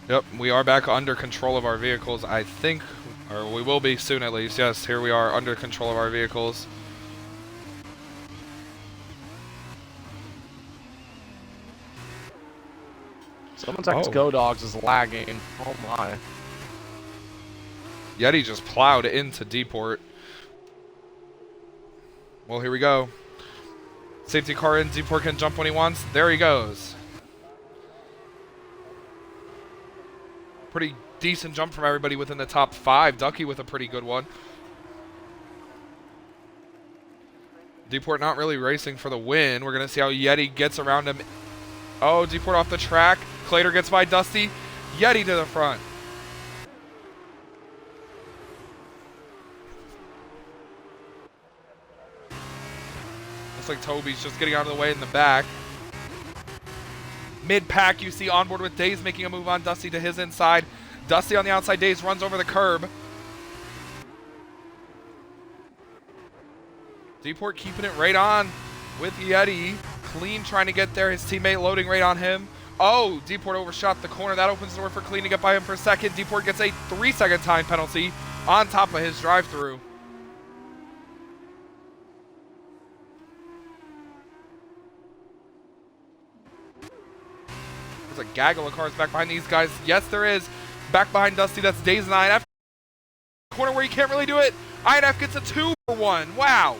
Speaker 1: Yep, we are back under control of our vehicles, I think, or we will be soon at least. Yes, here we are under control of our vehicles.
Speaker 2: Someone's Go Dogs is lagging. Oh my.
Speaker 1: Yeti just plowed into Deport. Well, here we go. Safety car in. Deport can jump when he wants. There he goes. Pretty decent jump from everybody within the top 5. Ducky with a pretty good one. Deport not really racing for the win. We're going to see how Yeti gets around him. Oh, Deport off the track. Clater gets by Dusty. Yeti to the front. Looks like Toby's just getting out of the way in the back. Mid-pack, you see onboard with Days making a move on Dusty to his inside. Dusty on the outside. Days runs over the curb. Deport keeping it right on with Yeti. Clean trying to get there. His teammate loading right on him. Oh, Deport overshot the corner. That opens the door for Clean to get by him for a second. Deport gets a 3-second time penalty on top of his drive-through. There's a gaggle of cars back behind these guys. Yes, there is. Back behind Dusty, that's Days and INF. Corner where you can't really do it. INF gets a 2 for 1. Wow.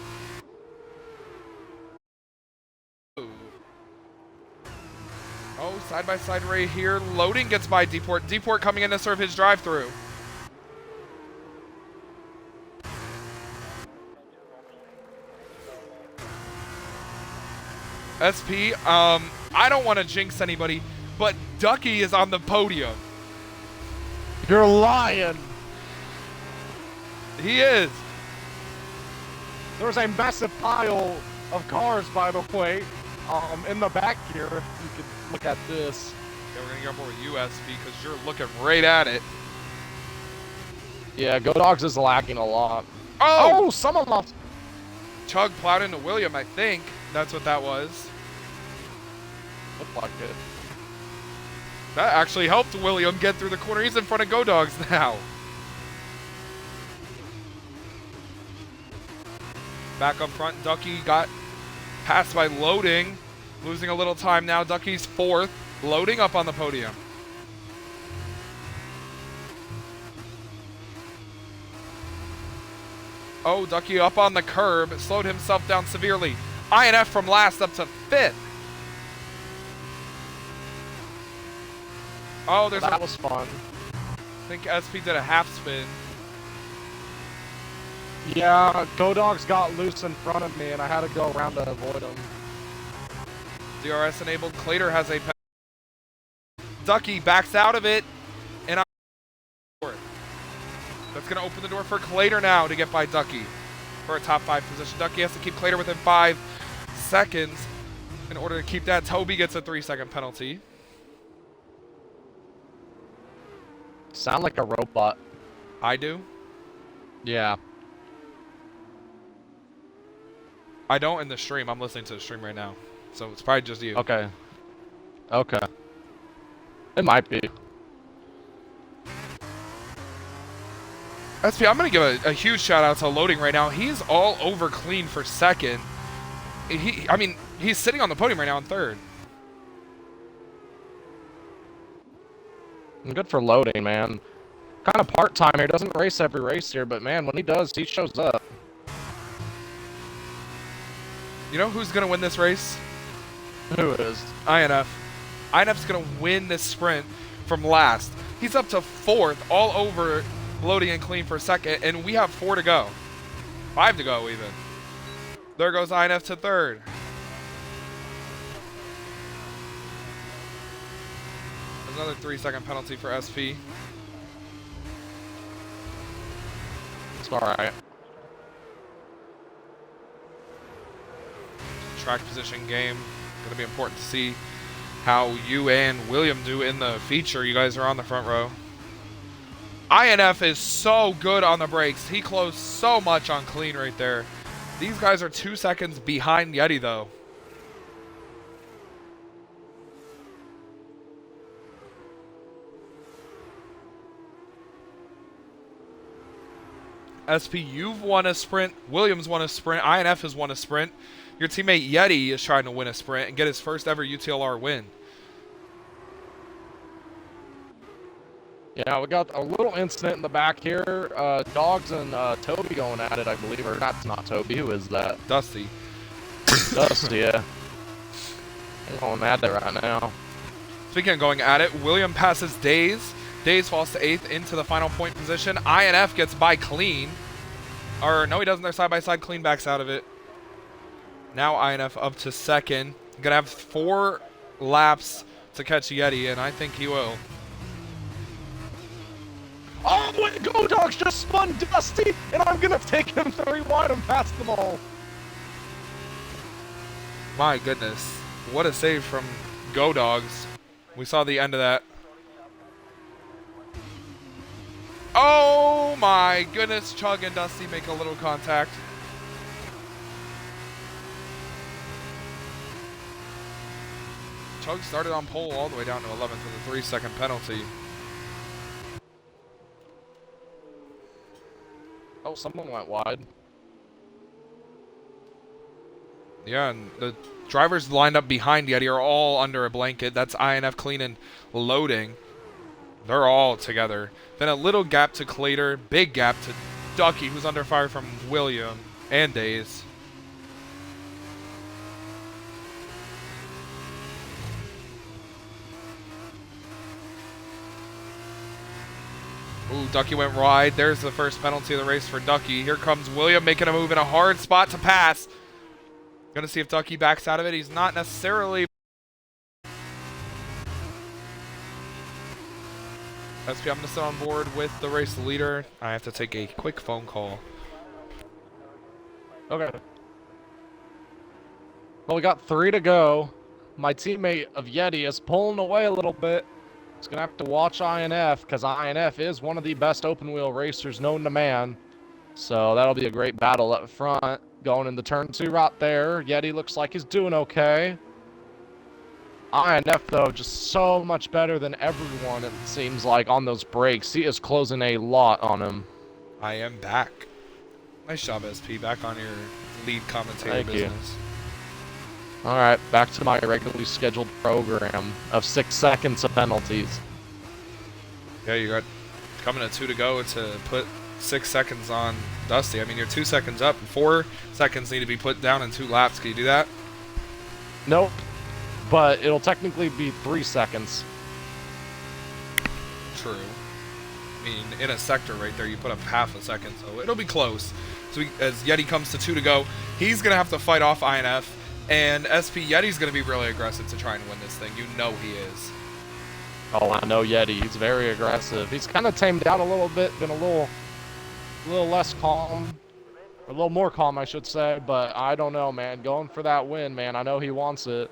Speaker 1: Oh, side-by-side right here. Loading gets by Deport. Deport coming in to serve his drive-through. SP, I don't want to jinx anybody, but Ducky is on the podium.
Speaker 2: You're lying.
Speaker 1: He is.
Speaker 2: There's a massive pile of cars, by the way, in the back here. You can look at this.
Speaker 1: Yeah, we're gonna get on board with you, SP, because you're looking right at it.
Speaker 2: Yeah, Go Dogs is lagging a lot.
Speaker 1: Oh!
Speaker 2: Someone lost.
Speaker 1: Chug plowed into William, I think. That's what that was.
Speaker 2: Looked like it.
Speaker 1: That actually helped William get through the corner. He's in front of Go Dogs now. Back up front, Ducky got passed by Loading. Losing a little time now. Ducky's 4th. Loading up on the podium. Oh, Ducky up on the curb. Slowed himself down severely. INF from last up to 5th. Oh,
Speaker 2: that was fun.
Speaker 1: I think SP did a half spin.
Speaker 2: Yeah, Go Dogs got loose in front of me, and I had to go around to avoid them.
Speaker 1: DRS enabled. Clater has a... Ducky backs out of it, and that's going to open the door for Clater now to get by Ducky for a top 5 position. Ducky has to keep Clater within 5 seconds in order to keep that. Toby gets a 3-second penalty.
Speaker 2: Sound like a robot.
Speaker 1: I do?
Speaker 2: Yeah.
Speaker 1: I don't in the stream. I'm listening to the stream right now. So it's probably just you.
Speaker 2: Okay. Okay. It might be.
Speaker 1: SP, I'm going to give a huge shout out to Loading right now. He's all over Clean for 2nd. I mean, he's sitting on the podium right now in 3rd.
Speaker 2: Good for Loading, man. Kind of part-time here. Doesn't race every race here, but man, when he does, he shows up.
Speaker 1: You know who's going to win this race?
Speaker 2: Who is?
Speaker 1: INF. INF's going to win this sprint from last. He's up to 4th all over loading and clean for second, and we have 4 to go. 5 to go, even. There goes INF to third. There's another 3-second penalty for SP.
Speaker 2: It's alright.
Speaker 1: Track position game. Gonna be important to see how you and William do in the feature. You guys are on the front row. INF is so good on the brakes. He closed so much on clean right there. These guys are 2 seconds behind Yeti, though. SP, you've won a sprint. Williams won a sprint. INF has won a sprint. Your teammate Yeti is trying to win a sprint and get his first ever UTLR win.
Speaker 2: Yeah, we got a little incident in the back here. Dogs and Toby going at it, I believe. Or not Toby. Who is that?
Speaker 1: Dusty.
Speaker 2: Dusty, yeah. They're going at it right now.
Speaker 1: Speaking of going at it, William passes Days. Days falls to 8th into the final point position. INF gets by clean. Or, no, he doesn't. They're side-by-side. Clean backs out of it. Now INF up to second. Gonna have 4 laps to catch Yeti, and I think he will.
Speaker 2: Oh, wait, Go Dogs just spun Dusty, and I'm gonna take him 3 wide and pass them all.
Speaker 1: My goodness. What a save from Go Dogs. We saw the end of that. Oh my goodness, Chug and Dusty make a little contact. Chug started on pole all the way down to 11th with a 3-second penalty.
Speaker 2: Oh, someone went wide.
Speaker 1: Yeah, and the drivers lined up behind Yeti are all under a blanket. That's INF clean and loading. They're all together. Then a little gap to Clater, big gap to Ducky, who's under fire from William and Days. Ooh, Ducky went wide. There's the first penalty of the race for Ducky. Here comes William making a move in a hard spot to pass. Gonna see if Ducky backs out of it. He's not necessarily. SP, I'm gonna sit on board with the race leader. I have to take a quick phone call.
Speaker 2: Okay. Well, we got 3 to go. My teammate of Yeti is pulling away a little bit. He's gonna have to watch INF, because INF is one of the best open wheel racers known to man. So that'll be a great battle up front. Going into turn 2 right there. Yeti looks like he's doing okay. INF, though, just so much better than everyone, it seems like, on those brakes. He is closing a lot on him.
Speaker 1: I am back. Nice job, SP. Back on your lead commentator business.
Speaker 2: Alright, back to my regularly scheduled program of 6 seconds of penalties.
Speaker 1: Yeah, you got coming at 2 to go to put 6 seconds on Dusty. I mean, you're 2 seconds up. 4 seconds need to be put down in 2 laps. Can you do that?
Speaker 2: Nope. But it'll technically be 3 seconds.
Speaker 1: True. I mean, in a sector right there, you put up half a second, so it'll be close. So as Yeti comes to 2 to go, he's going to have to fight off INF, and SP Yeti's going to be really aggressive to try and win this thing. You know he is.
Speaker 2: Oh, I know Yeti. He's very aggressive. He's kind of tamed down a little bit, been a little less calm. Or a little more calm, I should say, but I don't know, man. Going for that win, man. I know he wants it.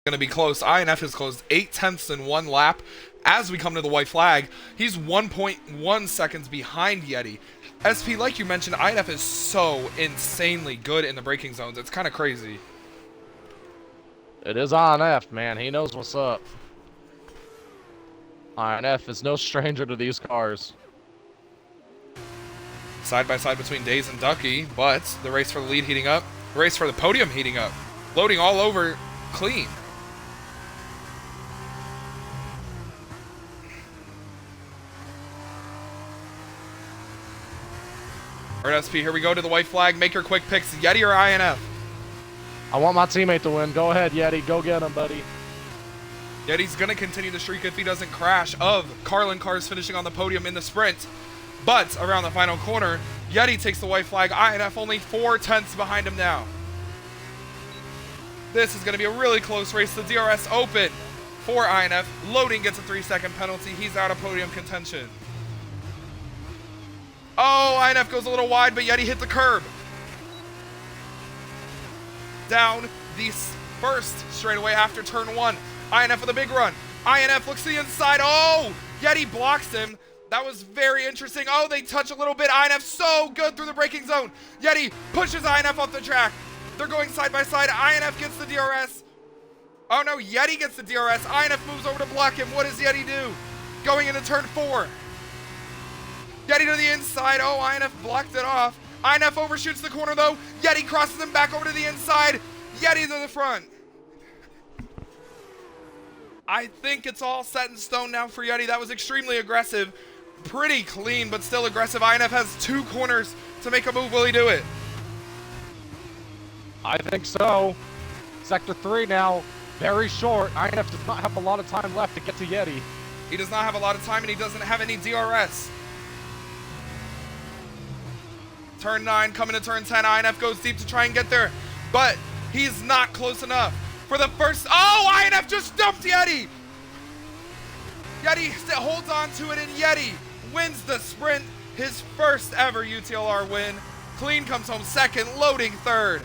Speaker 1: Going to be close. INF has closed 8 tenths in 1 lap. As we come to the white flag, he's 1.1 seconds behind Yeti. SP, like you mentioned, INF is so insanely good in the braking zones. It's kind of crazy.
Speaker 2: It is INF, man. He knows what's up. INF is no stranger to these cars.
Speaker 1: Side by side between Days and Ducky, but the race for the lead heating up. The race for the podium heating up. Loading all over clean. All right, SP, here we go to the white flag. Make your quick picks, Yeti or INF?
Speaker 2: I want my teammate to win. Go ahead, Yeti. Go get him, buddy.
Speaker 1: Yet he's going to continue the streak if he doesn't crash of Carlin cars finishing on the podium in the sprint. But around the final corner, Yeti takes the white flag. INF only 4 tenths behind him now. This is going to be a really close race. The DRS open for INF. Loading gets a 3-second penalty. He's out of podium contention. Oh, INF goes a little wide, but Yeti hit the curb. Down the first straightaway after turn 1. INF with a big run. INF looks to the inside. Oh, Yeti blocks him. That was very interesting. Oh, they touch a little bit. INF so good through the braking zone. Yeti pushes INF off the track. They're going side by side. INF gets the DRS. Oh no, Yeti gets the DRS. INF moves over to block him. What does Yeti do? Going into turn 4. Yeti to the inside. Oh, INF blocked it off. INF overshoots the corner though. Yeti crosses him back over to the inside. Yeti to the front. I think it's all set in stone now for Yeti. That was extremely aggressive. Pretty clean, but still aggressive. INF has 2 corners to make a move. Will he do it?
Speaker 2: I think so. Sector 3 now, very short. INF does not have a lot of time left to get to Yeti.
Speaker 1: He does not have a lot of time, and he doesn't have any DRS. Turn 9, coming to turn 10. INF goes deep to try and get there, but he's not close enough. For the first... Oh, INF just dumped Yeti! Yeti holds on to it, and Yeti wins the sprint. His first ever UTLR win. Clean comes home second, Loading third.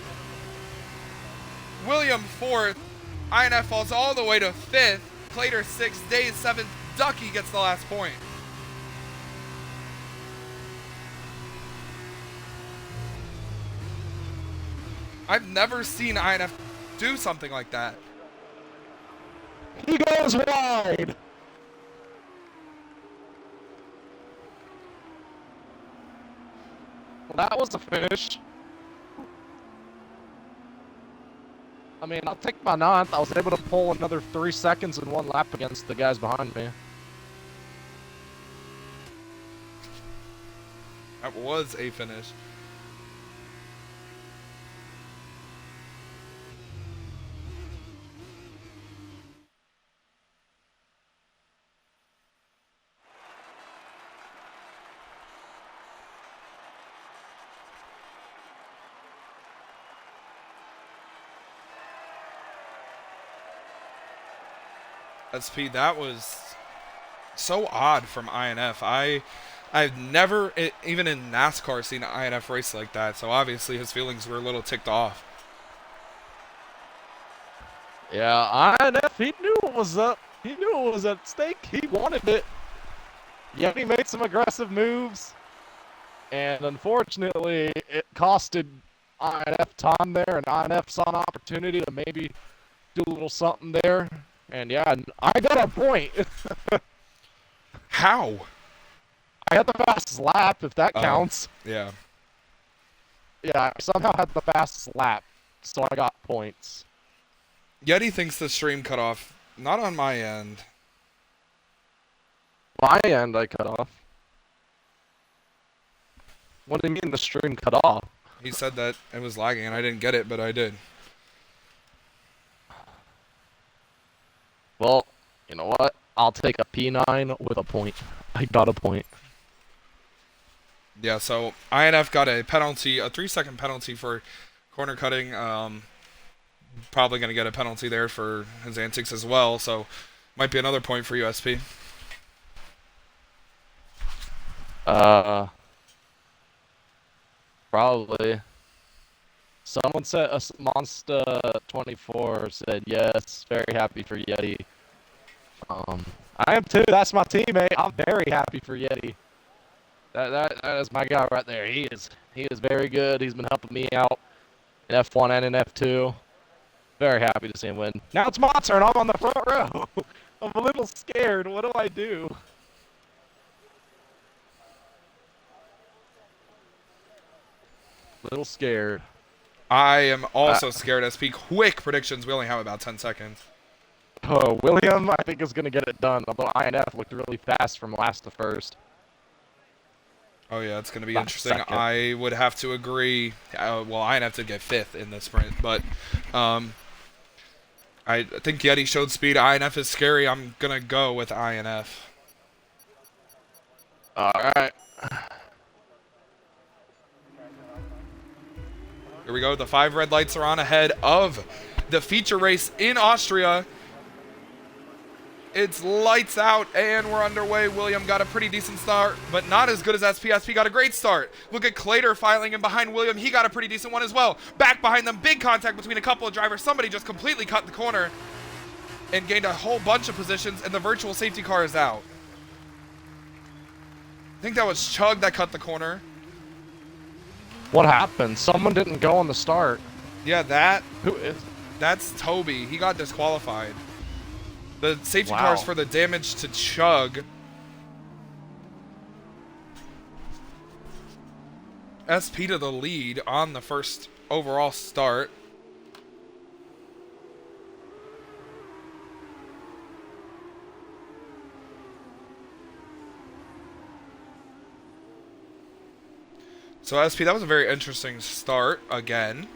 Speaker 1: William fourth. INF falls all the way to 5th. Clater 6th, Days 7th. Ducky gets the last point. I've never seen INF do something like that.
Speaker 2: He goes wide. Well, that was a finish. I mean, I'll take my 9th. I was able to pull another 3 seconds in 1 lap against the guys behind me.
Speaker 1: That was a finish. SP, that was so odd from INF. I've never, even in NASCAR, seen an INF race like that, so obviously his feelings were a little ticked off.
Speaker 2: Yeah, INF, he knew what was up. He knew what was at stake. He wanted it. Yeah, he made some aggressive moves. And unfortunately, it costed INF time there, and INF saw an opportunity to maybe do a little something there. And yeah, I got a point.
Speaker 1: How?
Speaker 2: I had the fastest lap, if that counts.
Speaker 1: Yeah.
Speaker 2: Yeah, I somehow had the fastest lap, so I got points.
Speaker 1: Yeti thinks the stream cut off. Not on my end.
Speaker 2: My end, I cut off. What do you mean the stream cut off?
Speaker 1: He said that it was lagging, and I didn't get it, but I did.
Speaker 2: Well, you know what? I'll take a P9 with a point. I got a point.
Speaker 1: Yeah, so INF got a penalty, a 3-second penalty for corner cutting. Probably going to get a penalty there for his antics as well, so might be another point for USP.
Speaker 2: Probably. Someone said, Monster 24 said yes, very happy for Yeti. I am too, that's my teammate. I'm very happy for Yeti. That is my guy right there. He is very good. He's been helping me out in F1 and in F2. Very happy to see him win. Now it's my turn. I'm on the front row. I'm a little scared. What do I do? Little scared.
Speaker 1: I am also scared. SP, quick predictions. We only have about 10 seconds.
Speaker 2: Oh, William, I think is going to get it done. Although INF looked really fast from last to first.
Speaker 1: Oh, yeah, it's going to be
Speaker 2: About
Speaker 1: interesting.
Speaker 2: second.
Speaker 1: I would have to agree. Well, INF did get 5th in the sprint, but I I think Yeti showed speed. INF is scary. I'm gonna go with INF.
Speaker 2: All right.
Speaker 1: Here we go. The 5 red lights are on ahead of the feature race in Austria. It's lights out, and we're underway. William got a pretty decent start, but not as good as SP. SP got a great start. Look at Clater filing in behind William. He got a pretty decent one as well. Back behind them, big contact between a couple of drivers. Somebody just completely cut the corner and gained a whole bunch of positions, and the virtual safety car is out. I think that was Chug that cut the corner.
Speaker 2: What happened? Someone didn't go on the start.
Speaker 1: Yeah,
Speaker 2: Who is?
Speaker 1: that's Toby. He got disqualified. The safety
Speaker 2: Wow.
Speaker 1: car is for the damage to Chug. SP to the lead on the first overall start. So SP, that was a very interesting start again.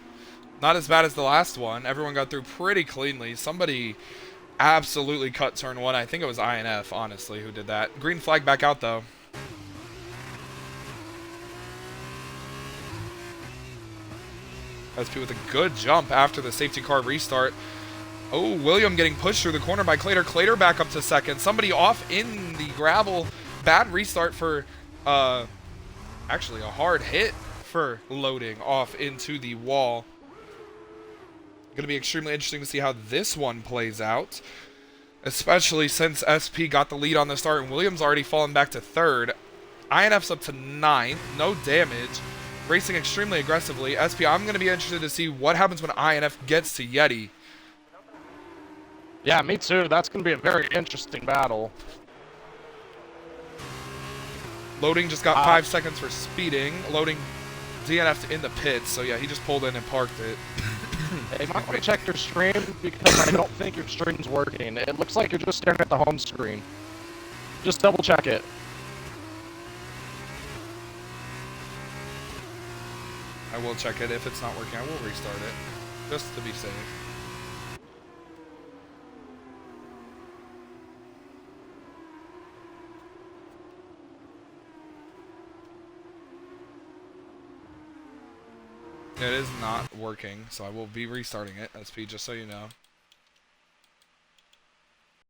Speaker 1: Not as bad as the last one. Everyone got through pretty cleanly. Somebody absolutely cut turn 1. I think it was INF, honestly, who did that. Green flag back out, though. SP with a good jump after the safety car restart. Oh, William getting pushed through the corner by Clater. Clater back up to second. Somebody off in the gravel. Bad restart for, actually a hard hit for loading off into the wall. Going to be extremely interesting to see how this one plays out, especially since SP got the lead on the start and Williams already fallen back to 3rd. INF's up to 9th, no damage, racing extremely aggressively. SP, I'm going to be interested to see what happens when INF gets to Yeti.
Speaker 2: Yeah, me too. That's going to be a very interesting battle.
Speaker 1: Loading just got 5 seconds for speeding. Loading DNF'd in the pits, so yeah, he just pulled in and parked it.
Speaker 2: Hey, you might want to check your stream because I don't think your stream's working. It looks like you're just staring at the home screen. Just double check it.
Speaker 1: I will check it. If it's not working, I will restart it, just to be safe. It is not working, so I will be restarting it, SP, just so you know.